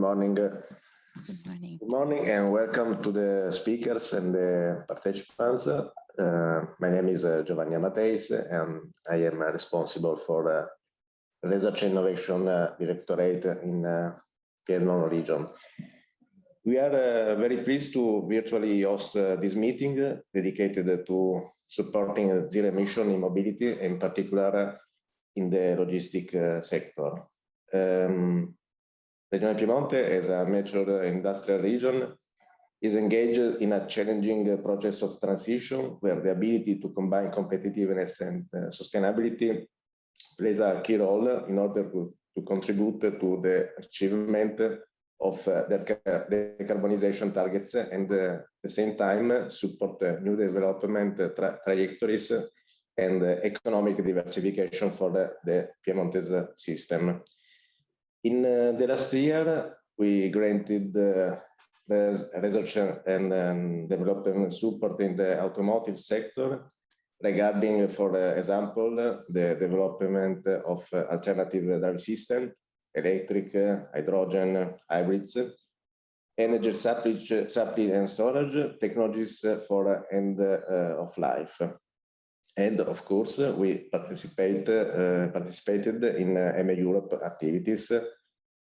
morning. Good morning. Good morning and welcome to the speakers and the participants. My name is Giovanni Amateis and I am responsible for Research Innovation Directorate in Piedmont region. We are very pleased to virtually host this meeting dedicated to supporting zero emission in mobility, in particular in the logistic sector. Regione Piemonte, as a mature industrial region, is engaged in a challenging process of transition where the ability to combine competitiveness and sustainability plays a key role in order to contribute to the achievement of the decarbonization targets and at the same time support new development trajectories and economic diversification for the Piemonte's system. In the last year, we granted research and development support in the automotive sector regarding, for example, the development of alternative drive system, electric, hydrogen, hybrids, energy supply and storage, technologies for end of life. And of course, we participated in MA Europe activities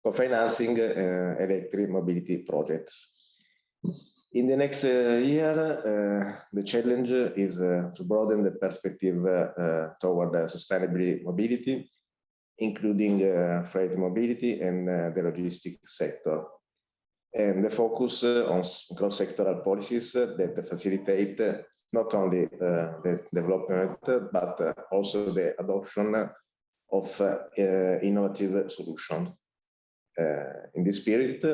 for financing electric mobility projects. In the next year, the challenge is to broaden the perspective toward sustainable mobility, including freight mobility and the logistics sector. And the focus on cross-sectoral policies that facilitate not only the development, but also the adoption of innovative solutions. In this spirit,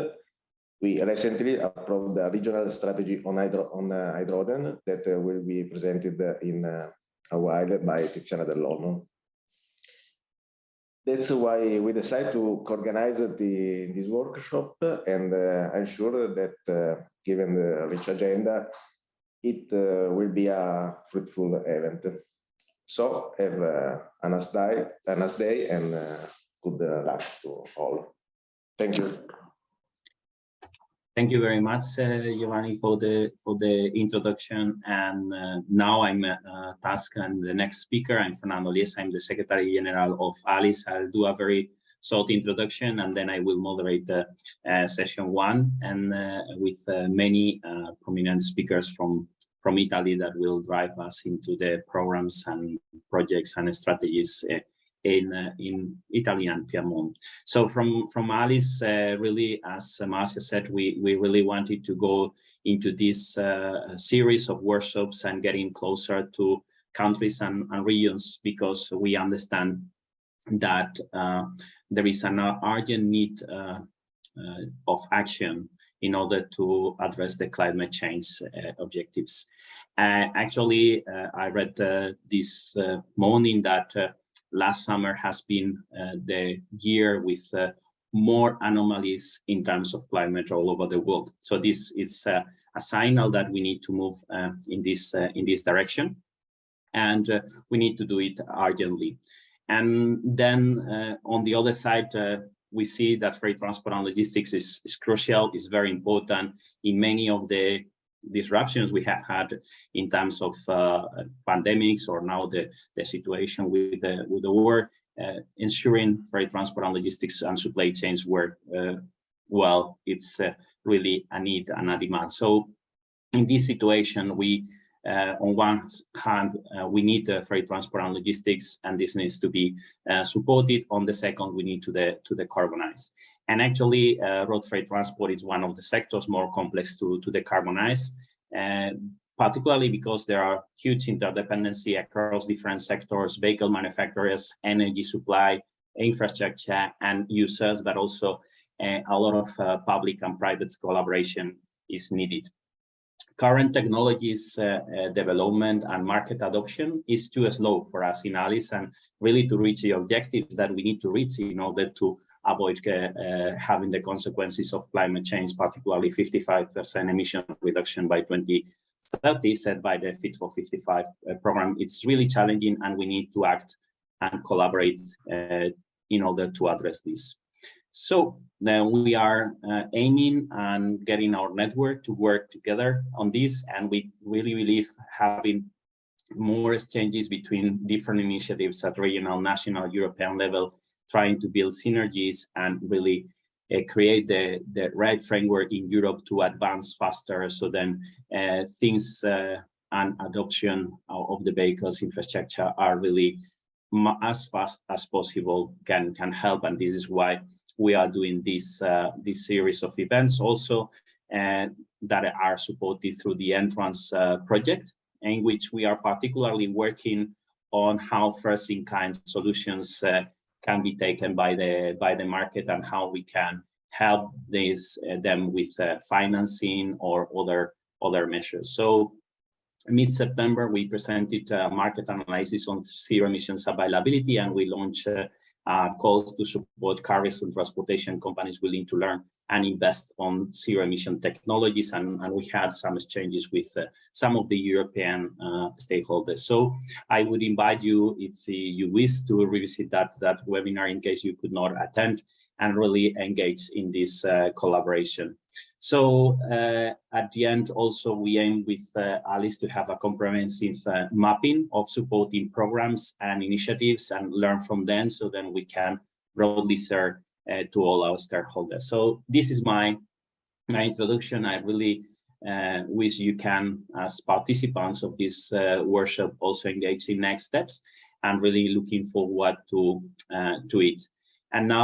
we recently approved a regional strategy on hydrogen that will be presented in a while by Tiziana Dell'Olmo. That's why we decided to organize this workshop, and I'm sure that given the rich agenda, it will be a fruitful event. So have a nice day and good luck to all. Thank you. Thank you very much, Giovanni, for the introduction. And now I'm tasked, and the next speaker, I'm Fernando Lies. I'm the Secretary General of ALICE. I'll do a very short introduction, and then I will moderate session one, and with many prominent speakers from Italy that will drive us into the programs and projects and strategies in Italy and Piedmont. So from ALICE, really, as Marcia said, we really wanted to go into this series of workshops and getting closer to countries and regions, because we understand that there is an urgent need of action in order to address the climate change objectives. Actually, I read this morning that last summer has been the year with more anomalies in terms of climate all over the world. So this is a signal that we need to move in this direction, and we need to do it urgently. And then on the other side, we see that freight transport and logistics is crucial, is very important in many of the disruptions we have had in terms of pandemics, or now the situation with the war, ensuring freight transport and logistics and supply chains work well. It's really a need and a demand. So in this situation, we on one hand, we need freight transport and logistics, and this needs to be supported. On the second, we need to decarbonize. And actually, road freight transport is one of the sectors more complex to decarbonize, particularly because there are huge interdependency across different sectors, vehicle manufacturers, energy supply, infrastructure, and users, but also a lot of public and private collaboration is needed. Current technologies development and market adoption is too slow for us in ALICE, and really to reach the objectives that we need to reach in order to avoid having the consequences of climate change, particularly 55% emission reduction by 2030 set by the Fit for 55 program. It's really challenging, and we need to act and collaborate in order to address this. So then we are aiming and getting our network to work together on this, and we really believe having more exchanges between different initiatives at regional, national, European level, trying to build synergies and really create the right framework in Europe to advance faster. So then things and adoption of the vehicles infrastructure are really as fast as possible can help. And this is why we are doing this series of events also that are supported through the Entrance project, in which we are particularly working on how first-in-kind solutions can be taken by the market and how we can help them with financing or other measures. So mid-September, we presented a market analysis on zero emissions availability, and we launched calls to support carriers and transportation companies willing to learn and invest on zero emission technologies. And we had some exchanges with some of the European stakeholders. So I would invite you, if you wish, to revisit that webinar in case you could not attend, and really engage in this collaboration. So at the end, also, we aim with Alice to have a comprehensive mapping of supporting programs and initiatives and learn from them, so then we can broadly serve to all our stakeholders. So this is my introduction. I really wish you can, as participants of this workshop, also engage in next steps, and really looking forward to it. And now